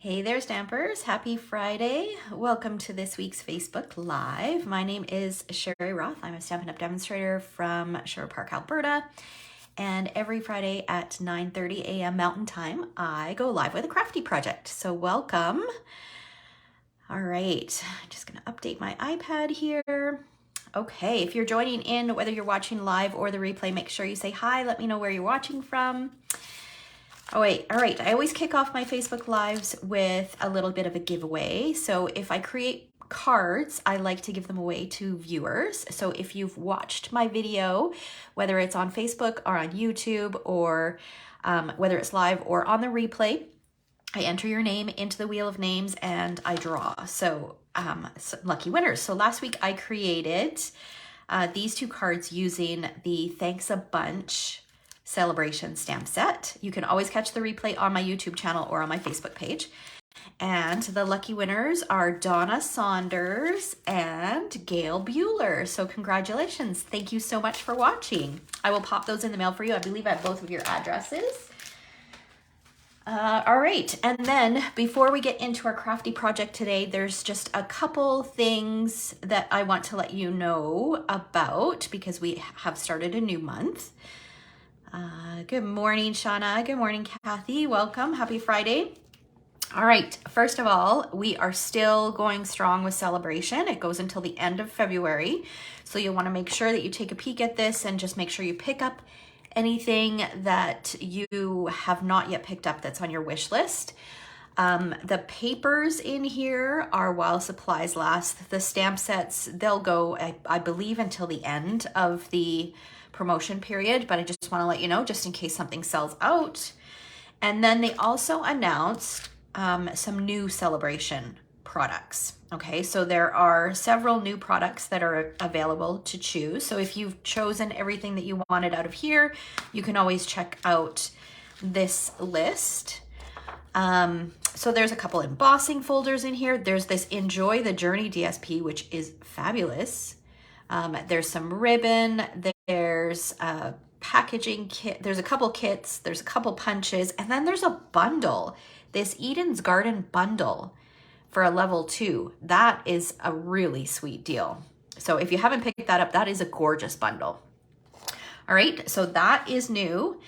Hey there, Stampers. Happy Friday. Welcome to this week's Facebook Live. My name is Sherry Roth. I'm a Stampin' Up! Demonstrator from Sherwood Park, Alberta. And every Friday at 9:30 a.m. Mountain Time, I go live with a crafty project. So welcome. All right, I'm just going to update my iPad here. Okay, if you're joining in, whether you're watching live or the replay, make sure you say hi. Let me know where you're watching from. Oh wait, all right. I always kick off my Facebook Lives with a little bit of a giveaway. So if I create cards, I like to give them away to viewers. So if you've watched my video, whether it's on Facebook or on YouTube or whether it's live or on the replay, I enter your name into the wheel of names and I draw. So some lucky winners. So last week I created these two cards using the Thanks a Bunch celebration stamp set. You can always catch the replay on my YouTube channel or on my Facebook page. And the lucky winners are Donna Saunders and Gail Bueller. So congratulations. Thank you so much for watching. I will pop those in the mail for you. I believe I have both of your addresses. All right, and then before we get into our crafty project today, there's just a couple things that I want to let you know about because we have started a new month. Good morning, Shauna. Good morning, Kathy. Welcome. Happy Friday. All right. First of all, we are still going strong with celebration. It goes until the end of February. So you'll want to make sure that you take a peek at this and just make sure you pick up anything that you have not yet picked up that's on your wish list. The papers in here are while supplies last. The stamp sets, they'll go, I believe, until the end of the promotion period, but I just want to let you know just in case something sells out. And then they also announced some new celebration products. Okay, so there are several new products that are available to choose. So if you've chosen everything that you wanted out of here, you can always check out this list. So there's a couple embossing folders in here. There's this Enjoy the Journey DSP, which is fabulous. There's some ribbon, there's a packaging kit, there's a couple kits, there's a couple punches, and then there's a bundle, this Eden's Garden bundle for a level 2. That is a really sweet deal. So if you haven't picked that up, that is a gorgeous bundle. All right, so that is new.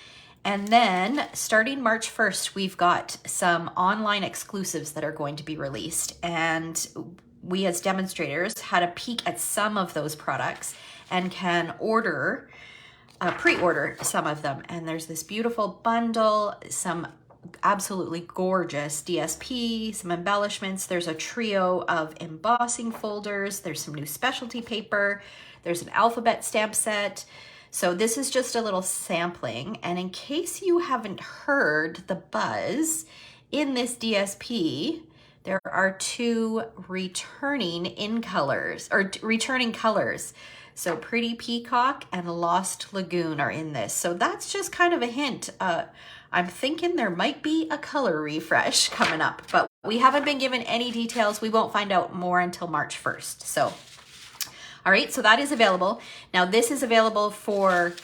And then starting March 1st, we've got some online exclusives that are going to be released. And we as demonstrators had a peek at some of those products and can order, pre-order some of them. And there's this beautiful bundle, some absolutely gorgeous DSP, some embellishments. There's a trio of embossing folders. There's some new specialty paper. There's an alphabet stamp set. So this is just a little sampling. And in case you haven't heard the buzz in this DSP, there are two returning colors. So Pretty Peacock and Lost Lagoon are in this. So that's just kind of a hint. I'm thinking there might be a color refresh coming up, but we haven't been given any details. We won't find out more until March 1st. So, all right, so that is available. Now this is available for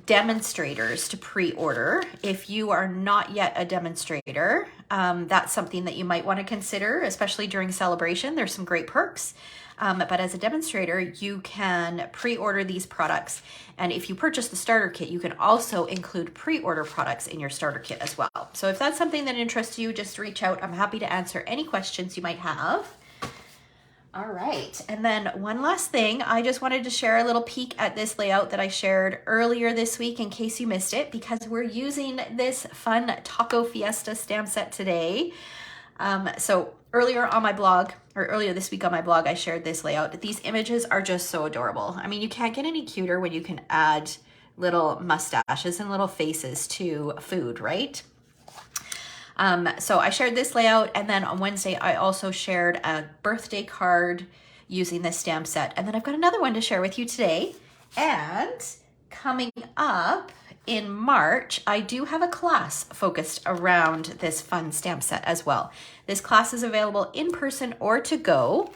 demonstrators to pre-order. If you are not yet a demonstrator, that's something that you might want to consider, especially during celebration. There's some great perks. But as a demonstrator, you can pre-order these products. And if you purchase the starter kit, you can also include pre-order products in your starter kit as well. So if that's something that interests you, just reach out. I'm happy to answer any questions you might have. All right, and then one last thing, I just wanted to share a little peek at this layout that I shared earlier this week in case you missed it, because we're using this fun Taco Fiesta stamp set today. So earlier on my blog, or earlier this week on my blog, I shared this layout. These images are just so adorable. I mean, you can't get any cuter when you can add little mustaches and little faces to food, right? So I shared this layout, and then on Wednesday, I also shared a birthday card using this stamp set. And then I've got another one to share with you today. And coming up in March, I do have a class focused around this fun stamp set as well. This class is available in person or to go.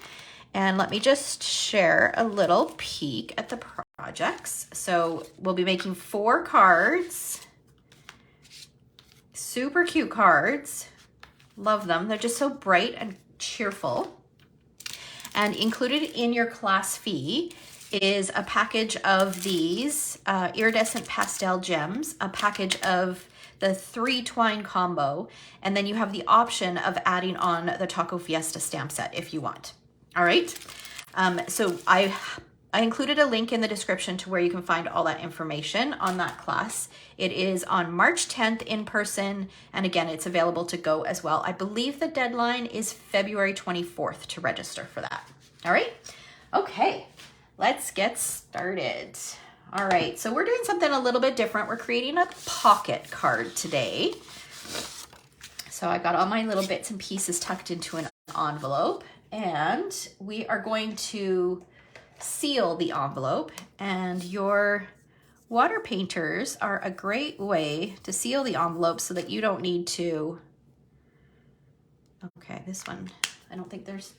And let me just share a little peek at the projects. So we'll be making 4 cards. Super cute cards. Love them. They're just so bright and cheerful. And included in your class fee is a package of these iridescent pastel gems, a package of the 3 twine combo, and then you have the option of adding on the Taco Fiesta stamp set if you want. All right. So I included a link in the description to where you can find all that information on that class. It is on March 10th in person, and again, it's available to go as well. I believe the deadline is February 24th to register for that. All right, okay, let's get started. All right, so we're doing something a little bit different. We're creating a pocket card today. So I got all my little bits and pieces tucked into an envelope, and we are going to seal the envelope, and your water painters are a great way to seal the envelope so that you don't need to, okay, this one, I don't think there's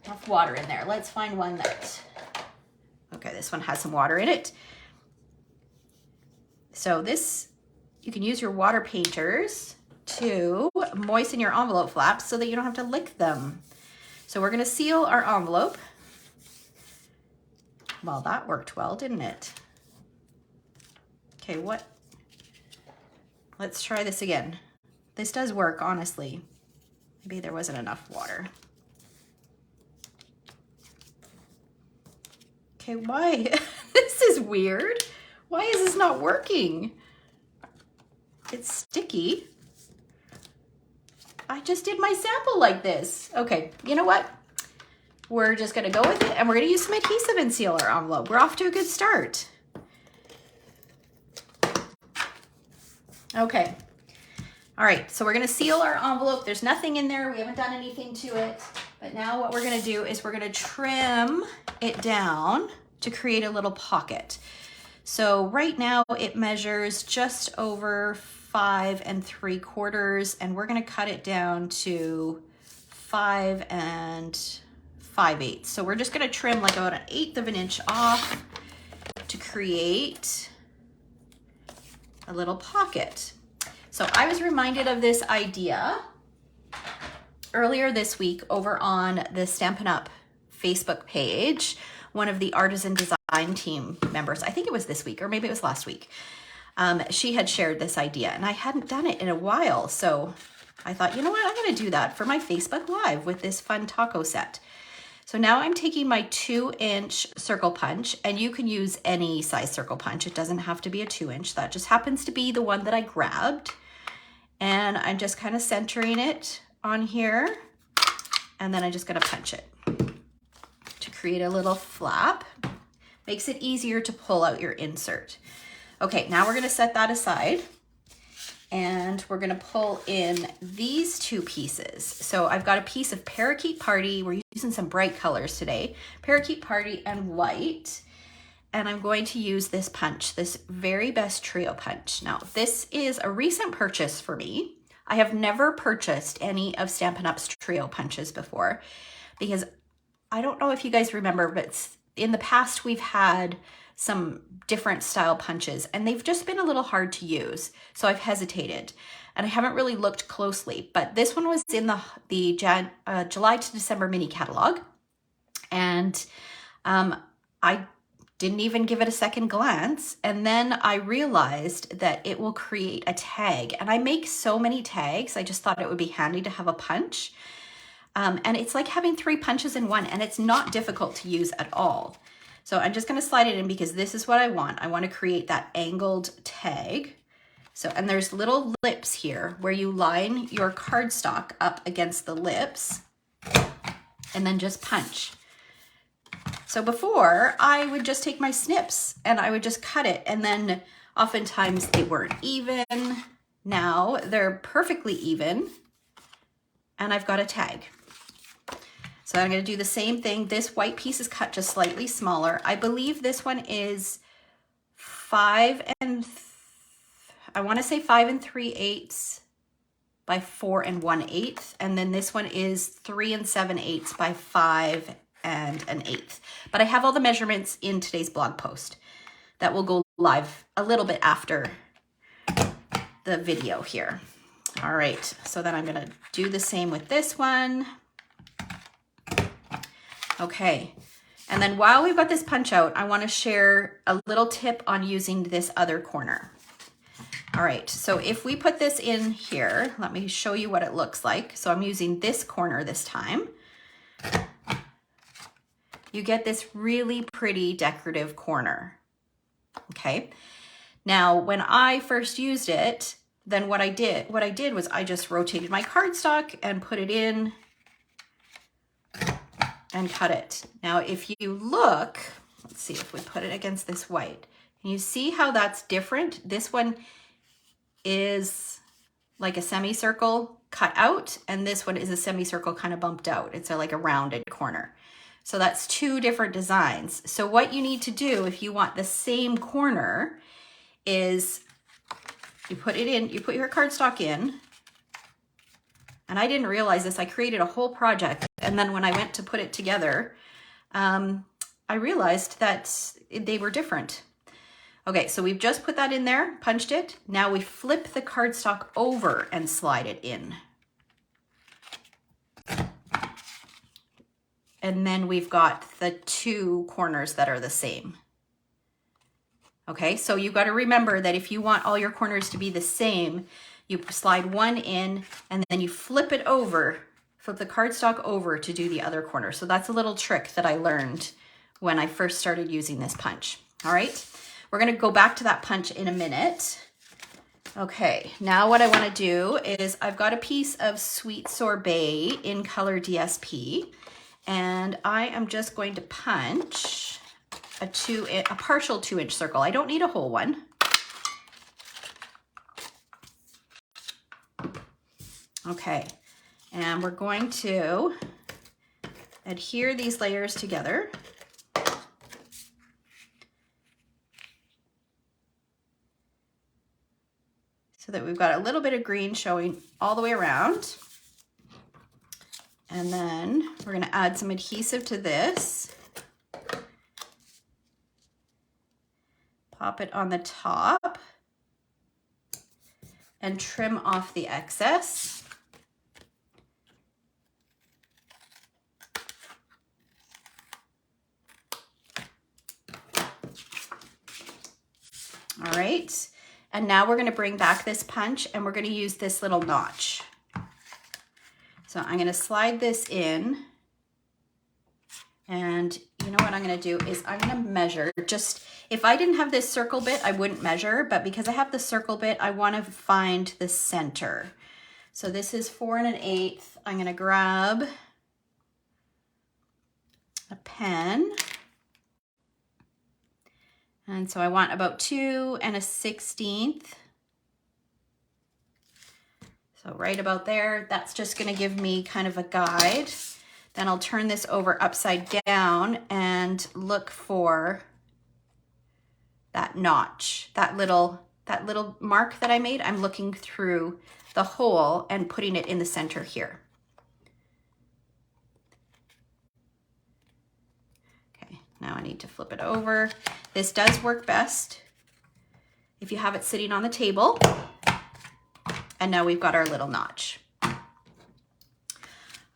enough water in there. Let's find one that, okay, this one has some water in it. So this, you can use your water painters to moisten your envelope flaps so that you don't have to lick them. So we're gonna seal our envelope. Well, that worked well, didn't it? Okay, let's try this again. This does work, honestly. Maybe there wasn't enough water. Okay, why? This is weird. Why is this not working? It's sticky. I just did my sample like this. Okay, you know what? We're just gonna go with it, and we're gonna use some adhesive and seal our envelope. We're off to a good start. Okay. All right, so we're gonna seal our envelope. There's nothing in there. We haven't done anything to it. But now what we're gonna do is we're gonna trim it down to create a little pocket. So right now it measures just over 5 3/4, and we're gonna cut it down to 5 5/8. So we're just gonna trim like about 1/8 of an inch off to create a little pocket. So I was reminded of this idea earlier this week over on the Stampin' Up! Facebook page. One of the artisan design team members, I think it was this week or maybe it was last week, she had shared this idea, and I hadn't done it in a while. So I thought, you know what, I'm gonna do that for my Facebook Live with this fun taco set. So now I'm taking my 2-inch circle punch, and you can use any size circle punch. It doesn't have to be a 2-inch. That just happens to be the one that I grabbed. And I'm just kind of centering it on here, and then I'm just gonna punch it to create a little flap. Makes it easier to pull out your insert. Okay, now we're gonna set that aside, and we're gonna pull in these 2 pieces. So I've got a piece of Parakeet Party. We're using some bright colors today. Parakeet Party and white. And I'm going to use this punch, this Very Best Trio punch. Now, this is a recent purchase for me. I have never purchased any of Stampin' Up's trio punches before, because I don't know if you guys remember, but in the past we've had some different style punches, and they've just been a little hard to use. So I've hesitated, and I haven't really looked closely, but this one was in the July to December mini catalog. And I didn't even give it a second glance. And then I realized that it will create a tag, and I make so many tags. I just thought it would be handy to have a punch. And it's like having 3 punches in one, and it's not difficult to use at all. So I'm just gonna slide it in because this is what I want. I wanna create that angled tag. So, and there's little lips here where you line your cardstock up against the lips and then just punch. So before, I would just take my snips and I would just cut it, and then oftentimes they weren't even. Now they're perfectly even, and I've got a tag. So I'm gonna do the same thing. This white piece is cut just slightly smaller. I believe this one is 5 3/8 by 4 1/8. And then this one is 3 7/8 by 5 1/8. But I have all the measurements in today's blog post that will go live a little bit after the video here. All right, so then I'm gonna do the same with this one. Okay, and then while we've got this punch out, I wanna share a little tip on using this other corner. All right, so if we put this in here, let me show you what it looks like. So I'm using this corner this time. You get this really pretty decorative corner, okay? Now, when I first used it, then what I did was I just rotated my cardstock and put it in and cut it. Now, if you look, let's see if we put it against this white, can you see how that's different? This one is like a semicircle cut out, and this one is a semicircle kind of bumped out. It's like a rounded corner. So that's two different designs. So what you need to do if you want the same corner is you put it in, you put your cardstock in, and I didn't realize this, I created a whole project, and then when I went to put it together, I realized that they were different. Okay, so we've just put that in there, punched it. Now we flip the cardstock over and slide it in. And then we've got the two corners that are the same. Okay, so you've got to remember that if you want all your corners to be the same, you slide one in and then you flip it over, flip the cardstock over to do the other corner. So that's a little trick that I learned when I first started using this punch. All right, we're gonna go back to that punch in a minute. Okay, now what I wanna do is I've got a piece of Sweet Sorbet in color DSP, and I am just going to punch a partial 2-inch circle. I don't need a whole one. Okay, and we're going to adhere these layers together. So that we've got a little bit of green showing all the way around. And then we're gonna add some adhesive to this. Pop it on the top and trim off the excess. All right, and now we're gonna bring back this punch and we're gonna use this little notch. So I'm gonna slide this in, and you know what I'm gonna do is I'm gonna measure. Just, if I didn't have this circle bit, I wouldn't measure, but because I have the circle bit, I wanna find the center. So this is 4 1/8. I'm gonna grab a pen. And so I want about 2 1/16. So right about there, that's just gonna give me kind of a guide. Then I'll turn this over upside down and look for that notch, that little mark that I made. I'm looking through the hole and putting it in the center here. Okay, now I need to flip it over. This does work best if you have it sitting on the table. And now we've got our little notch.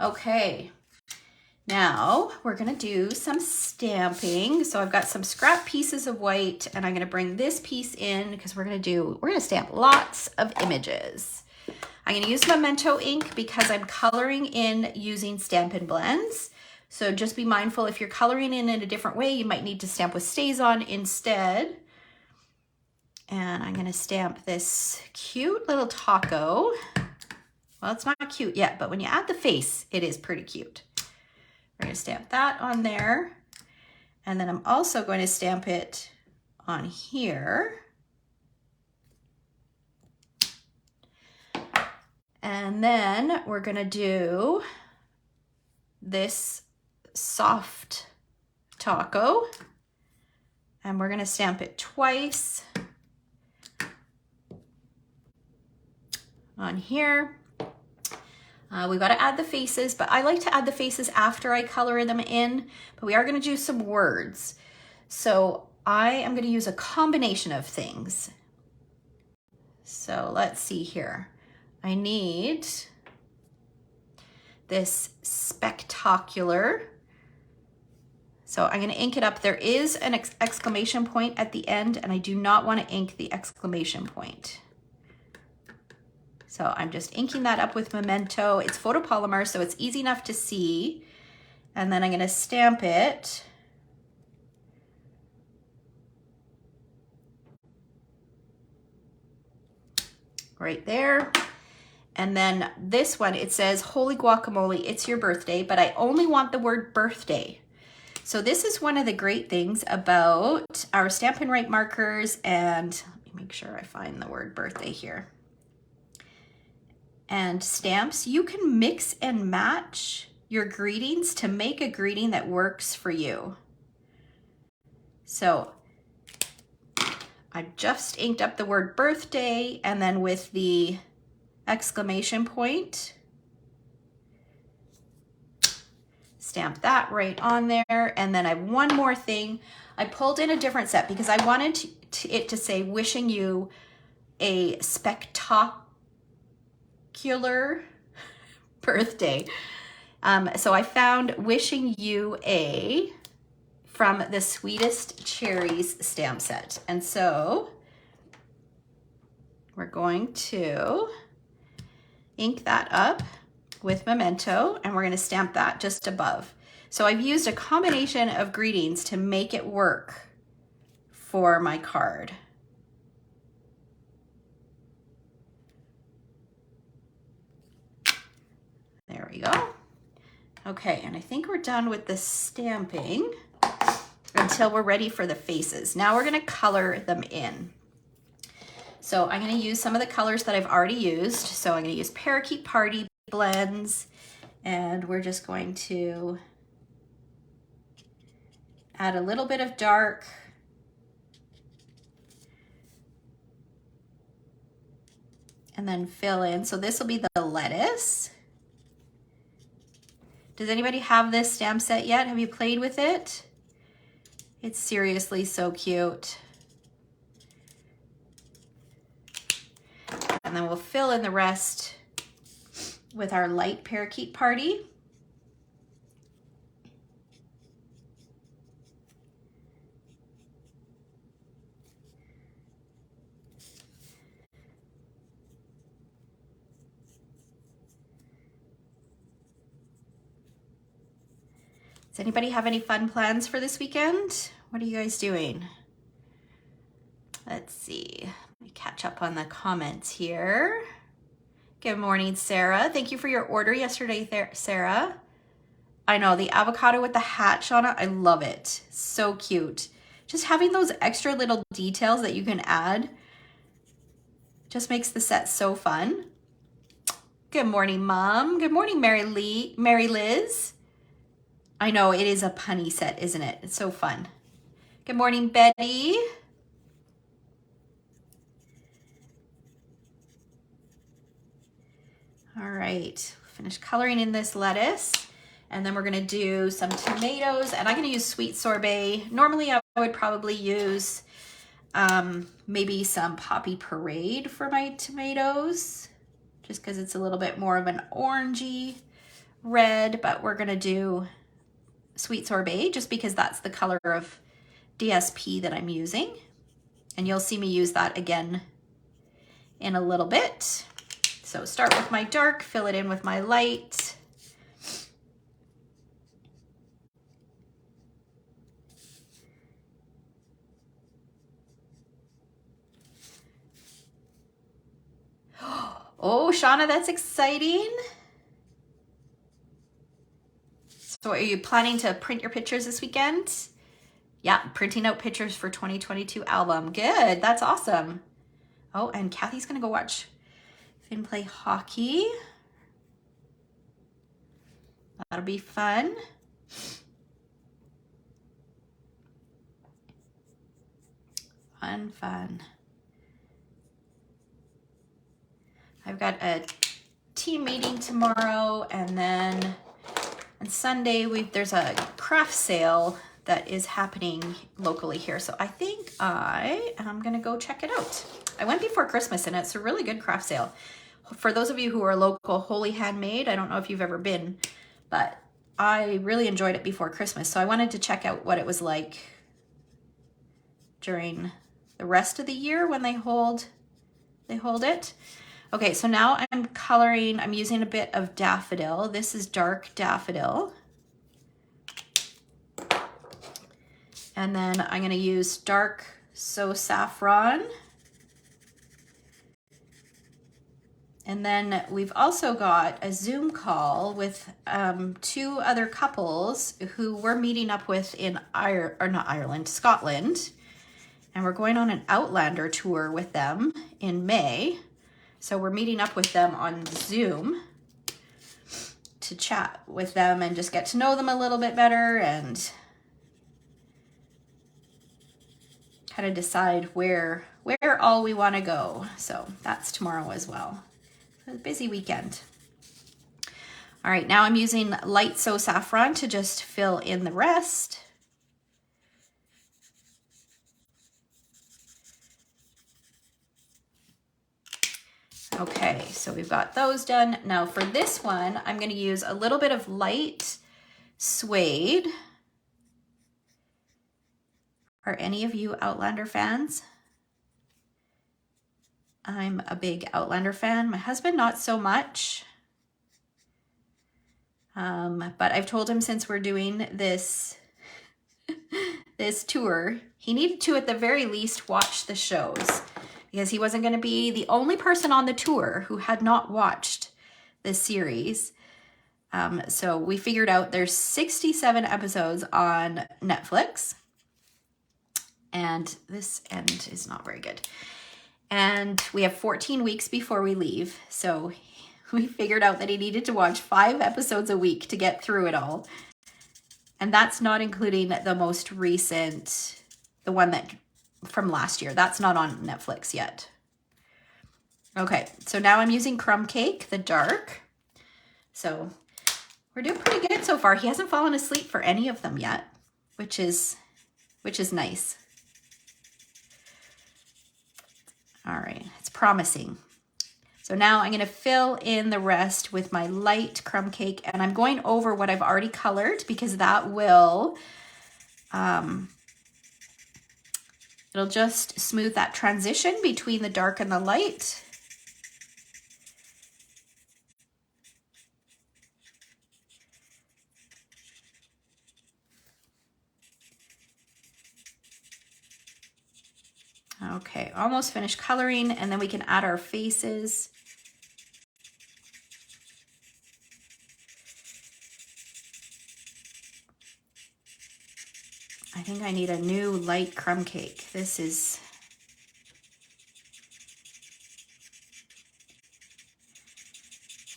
Okay, now we're gonna do some stamping. So I've got some scrap pieces of white, and I'm gonna bring this piece in because we're gonna stamp lots of images. I'm gonna use Memento ink because I'm coloring in using Stampin' Blends. So just be mindful, if you're coloring in a different way, you might need to stamp with StazOn instead. And I'm gonna stamp this cute little taco. Well, it's not cute yet, but when you add the face, it is pretty cute. We're gonna stamp that on there. And then I'm also going to stamp it on here. And then we're gonna do this soft taco, and we're gonna stamp it twice on here. We've got to add the faces, but I like to add the faces after I color them in, but we are going to do some words. So I am going to use a combination of things. So let's see here. I need this spectacular. So I'm going to ink it up. There is an exclamation point at the end, and I do not want to ink the exclamation point. So I'm just inking that up with Memento. It's photopolymer, so it's easy enough to see. And then I'm going to stamp it. Right there. And then this one, it says, holy guacamole, it's your birthday, but I only want the word birthday. So this is one of the great things about our Stampin' Write markers, and let me make sure I find the word birthday here. And stamps, you can mix and match your greetings to make a greeting that works for you. So I just inked up the word birthday, and then with the exclamation point, stamp that right on there. And then I have one more thing. I pulled in a different set because I wanted it to say wishing you a spectacular birthday. So I found wishing you a from the Sweetest Cherries stamp set. And so we're going to ink that up with Memento, and we're going to stamp that just above. So I've used a combination of greetings to make it work for my card. There we go. Okay, and I think we're done with the stamping until we're ready for the faces. Now we're going to color them in. So I'm going to use some of the colors that I've already used. So I'm going to use Parakeet Party blends, and we're just going to add a little bit of dark, and then fill in. So this will be the lettuce. Does anybody have this stamp set yet? Have you played with it? It's seriously so cute. And then we'll fill in the rest with our light Parakeet Party. Does anybody have any fun plans for this weekend? What are you guys doing? Let's see. Let me catch up on the comments here. Good morning, Sarah. Thank you for your order yesterday, Sarah. I know, the avocado with the hatch on it, I love it. So cute. Just having those extra little details that you can add just makes the set so fun. Good morning, Mom. Good morning, Mary Liz. I know, it is a punny set, isn't it? It's so fun. Good morning, Betty. All right, finish coloring in this lettuce, and then we're gonna do some tomatoes, and I'm gonna use sweet sorbet. Normally I would probably use maybe some Poppy Parade for my tomatoes, just because it's a little bit more of an orangey red, but we're gonna do sweet sorbet just because that's the color of DSP that I'm using. And you'll see me use that again in a little bit. So start with my dark, fill it in with my light. Oh, Shauna, that's exciting. So are you planning to print your pictures this weekend? Yeah, printing out pictures for 2022 album. Good, that's awesome. Oh, and Kathy's gonna go watch Finn play hockey. That'll be fun. Fun. I've got a team meeting tomorrow, and then on Sunday there's a craft sale that is happening locally here. So I think I am gonna go check it out. I went before Christmas and it's a really good craft sale. for those of you who are local, Wholly Handmade. I don't know if you've ever been, but I really enjoyed it before Christmas. So I wanted to check out what it was like during the rest of the year when they hold it. Okay, so now I'm coloring, I'm using a bit of daffodil. This is dark daffodil. And then I'm gonna use dark So Saffron. And then we've also got a Zoom call with 2 other couples who we're meeting up with in Scotland. And we're going on an Outlander tour with them in May. So we're meeting up with them on Zoom to chat with them and just get to know them a little bit better and kind of decide where all we want to go. So that's tomorrow as well. A busy weekend. All right, now I'm using light So Saffron to just fill in the rest. Okay, so we've got those done. Now for this one, I'm going to use a little bit of light suede. Are any of you Outlander fans? I'm a big Outlander fan. My husband, not so much. But I've told him since we're doing this tour, he needed to at the very least watch the shows, because he wasn't going to be the only person on the tour who had not watched this series. So we figured out there's 67 episodes on Netflix. And this end is not very good. And we have 14 weeks before we leave. So we figured out that he needed to watch 5 episodes a week to get through it all. And that's not including the most recent, the one that from last year. That's not on Netflix yet. Okay, so now I'm using Crumb Cake, the dark. So we're doing pretty good so far. He hasn't fallen asleep for any of them yet, which is nice. All right, it's promising. So now I'm going to fill in the rest with my light crumb cake, and I'm going over what I've already colored because that will, it'll just smooth that transition between the dark and the light. Okay, almost finished coloring, and then we can add our faces. I think I need a new light crumb cake. This is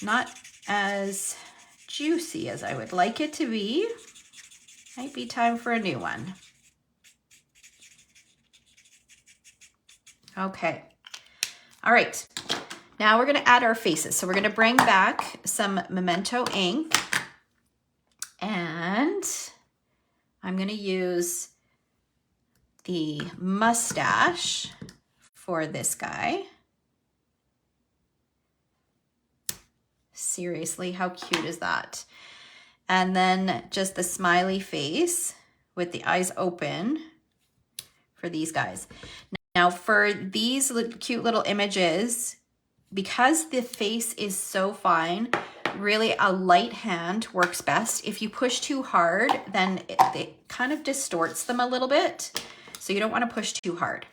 not as juicy as I would like it to be. Might be time for a new one. Okay. All right. Now we're going to add our faces. So we're going to bring back some Memento ink, and I'm going to use the mustache for this guy. Seriously, how cute is that? And then just the smiley face with the eyes open for these guys. Now for these cute little images, because the face is so fine, really a light hand works best. If you push too hard, then it kind of distorts them a little bit. So you don't want to push too hard.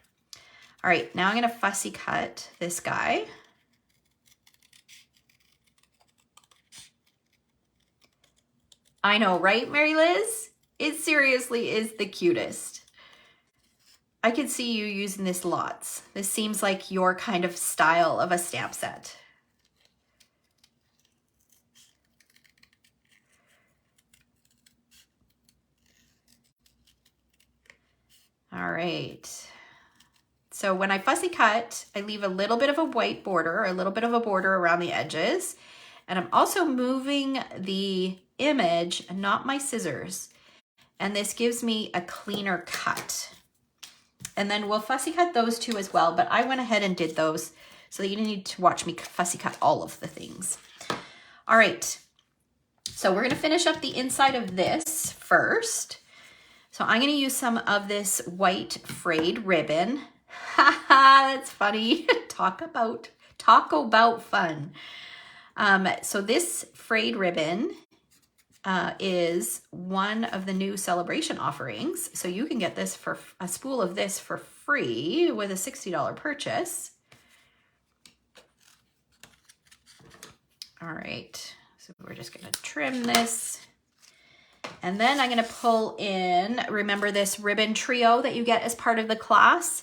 All right, now I'm going to fussy cut this guy. I know, right, Mary Liz? It seriously is the cutest. I could see you using this lots. This seems like your kind of style of a stamp set. All right. So when I fussy cut, I leave a little bit of a white border, or a little bit of a border around the edges. And I'm also moving the image, not my scissors. And this gives me a cleaner cut. And then we'll fussy cut those two as well, but I went ahead and did those so that you need to watch me fussy cut all of the things. All right, so we're gonna finish up the inside of this first. So I'm gonna use some of this white frayed ribbon. Haha, that's funny. Talk about fun. So this frayed ribbon is one of the new celebration offerings. So you can get this for a spool of this for free with a $60 purchase. All right, so we're just gonna trim this. And then I'm gonna pull in, remember this ribbon trio that you get as part of the class?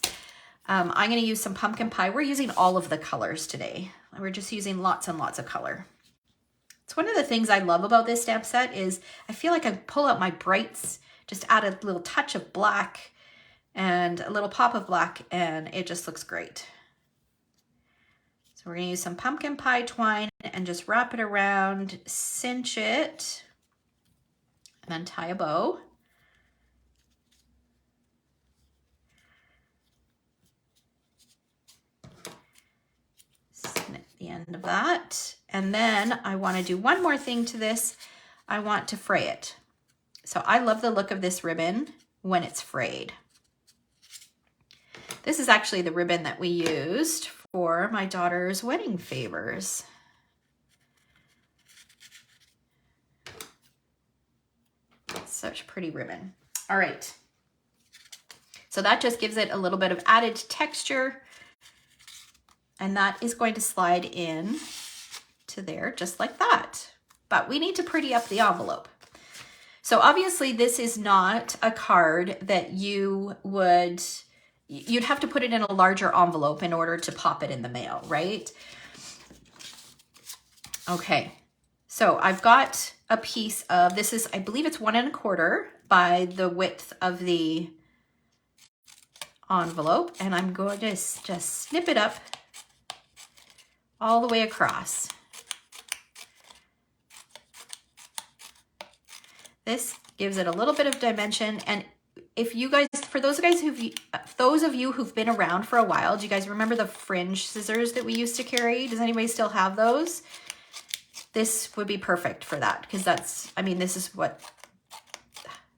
I'm gonna use some pumpkin pie. We're using all of the colors today. We're just using lots and lots of color. It's one of the things I love about this stamp set is I feel like I pull out my brights, just add a little touch of black and a little pop of black, and it just looks great. So we're gonna use some pumpkin pie twine and just wrap it around, cinch it, and then tie a bow. Snip the end of that. And then I want to do one more thing to this. I want to fray it. So I love the look of this ribbon when it's frayed. This is actually the ribbon that we used for my daughter's wedding favors. Such a pretty ribbon. All right. So that just gives it a little bit of added texture, and that is going to slide in to there just like that. But we need to pretty up the envelope. So obviously this is not a card that you'd have to put it in a larger envelope in order to pop it in the mail, right? Okay, so I've got a piece of, this is, I believe it's 1 1/4 by the width of the envelope, and I'm going to just snip it up all the way across. This gives it a little bit of dimension, and if you guys, for those of you who've been around for a while, do you guys remember the fringe scissors that we used to carry? Does anybody still have those? This would be perfect for that, because that's, I mean, this is what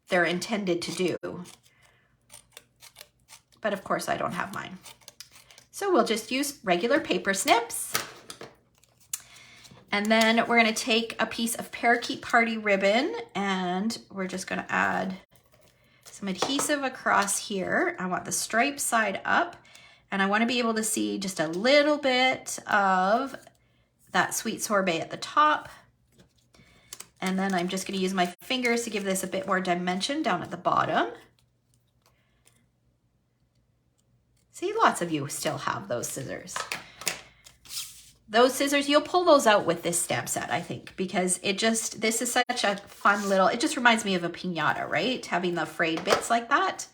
they're intended to do. But of course I don't have mine. So we'll just use regular paper snips. And then we're gonna take a piece of Parakeet Party ribbon, and we're just gonna add some adhesive across here. I want the stripe side up, and I wanna be able to see just a little bit of that sweet sorbet at the top. And then I'm just gonna use my fingers to give this a bit more dimension down at the bottom. See, lots of you still have those scissors. Those scissors, you'll pull those out with this stamp set, I think, because it just, this is such a fun little, it just reminds me of a piñata, right? Having the frayed bits like that.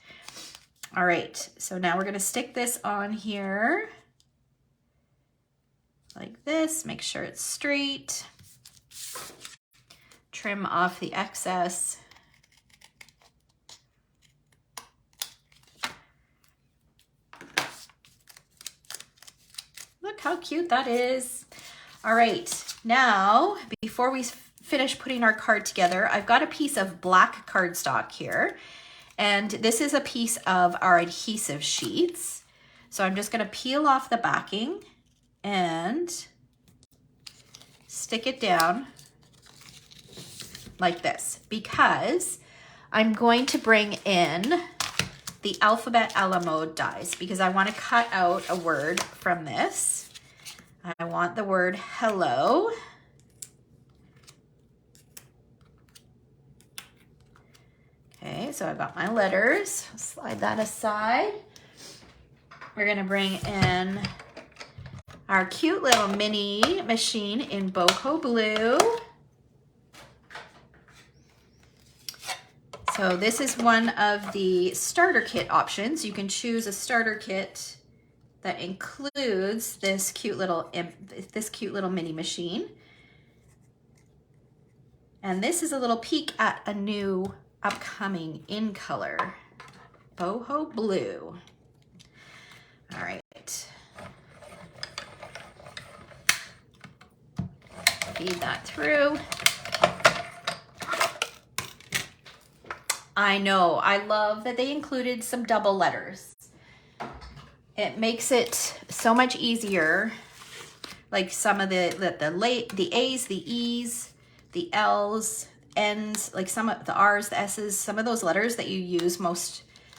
All right, so now we're gonna stick this on here like this, make sure it's straight. Trim off the excess. Look how cute that is. All right, now, before we finish putting our card together, I've got a piece of black cardstock here, and this is a piece of our adhesive sheets. So I'm just gonna peel off the backing and stick it down like this, because I'm going to bring in the alphabet a la mode dies, because I want to cut out a word from this. I want the word hello. Okay, so I've got my letters. Slide that aside. We're gonna bring in our cute little mini machine in Boho Blue. So this is one of the starter kit options. You can choose a starter kit that includes this cute little mini machine. And this is a little peek at a new upcoming in color, Boho Blue. All right. Feed that through. I know, I love that they included some double letters. It makes it so much easier. Like some of the A's, the E's, the L's, N's, like some of the R's, the S's, some of those letters that you use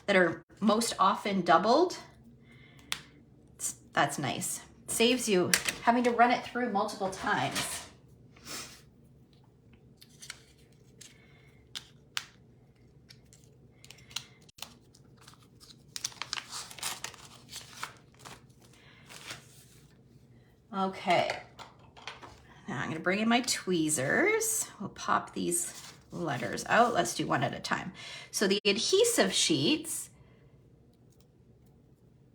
that are most often doubled. That's nice. Saves you having to run it through multiple times. Okay, now I'm gonna bring in my tweezers. We'll pop these letters out. Let's do one at a time. So the adhesive sheets,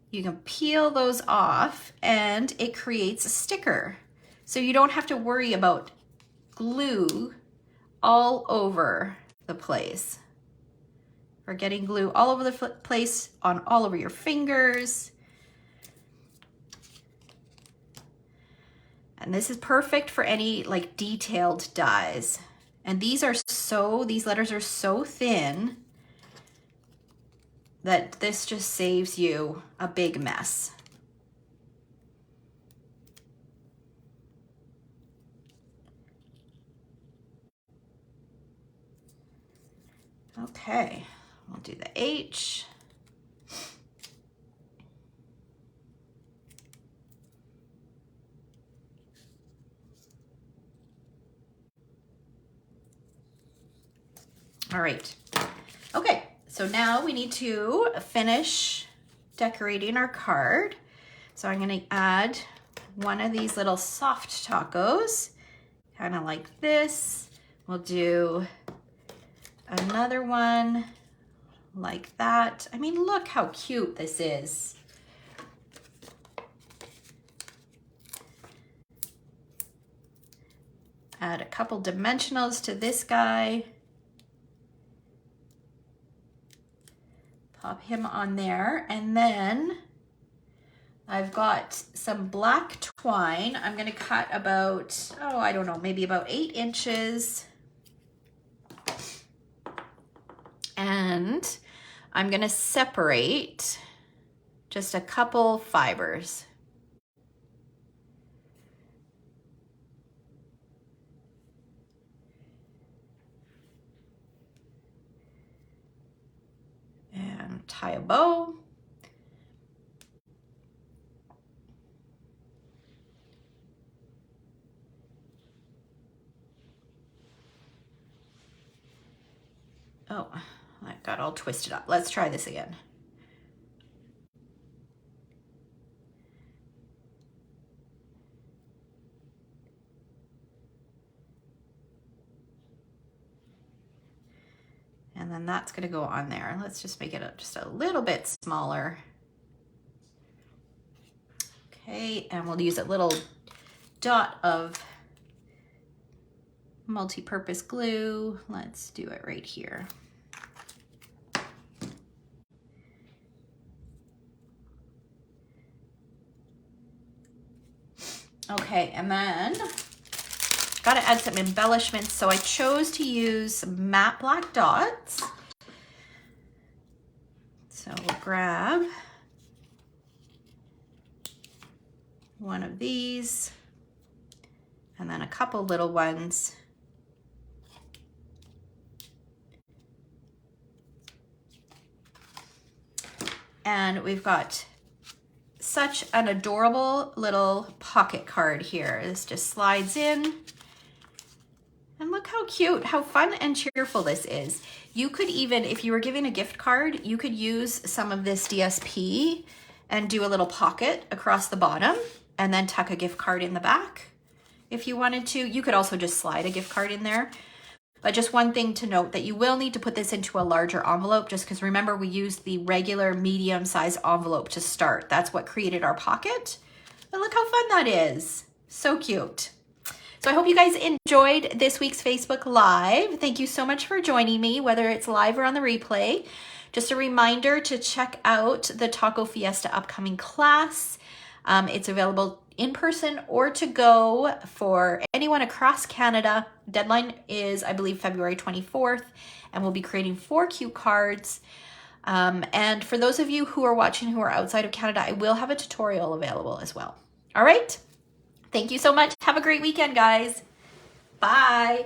you can peel those off and it creates a sticker. So you don't have to worry about glue all over the place. Or getting glue all over the place, on all over your fingers. And this is perfect for any like detailed dies. And these letters are so thin that this just saves you a big mess. Okay, we'll do the H. All right. Okay, so now we need to finish decorating our card. So I'm going to add one of these little soft tacos, kind of like this. We'll do another one like that. I mean, look how cute this is. Add a couple dimensionals to this guy. Pop him on there, and then I've got some black twine. I'm gonna cut about, I don't know, maybe about 8 inches. And I'm gonna separate just a couple fibers. And tie a bow. Oh, I got all twisted up. Let's try this again. And then that's gonna go on there. Let's just make it just a little bit smaller. Okay, and we'll use a little dot of multi-purpose glue. Let's do it right here. Okay, and then got to add some embellishments. So I chose to use some matte black dots. So we'll grab one of these and then a couple little ones. And we've got such an adorable little pocket card here. This just slides in. And look how cute, how fun and cheerful this is. You could even, if you were giving a gift card, you could use some of this DSP and do a little pocket across the bottom and then tuck a gift card in the back if you wanted to. You could also just slide a gift card in there. But just one thing to note, that you will need to put this into a larger envelope, just because remember we used the regular medium size envelope to start. That's what created our pocket. But look how fun that is. So cute. So I hope you guys enjoyed this week's Facebook Live. Thank you so much for joining me, whether it's live or on the replay. Just a reminder to check out the Taco Fiesta upcoming class. It's available in person or to go for anyone across Canada. Deadline is, I believe, February 24th, and we'll be creating 4 cute cards. And for those of you who are watching who are outside of Canada, I will have a tutorial available as well. All right. Thank you so much. Have a great weekend, guys. Bye.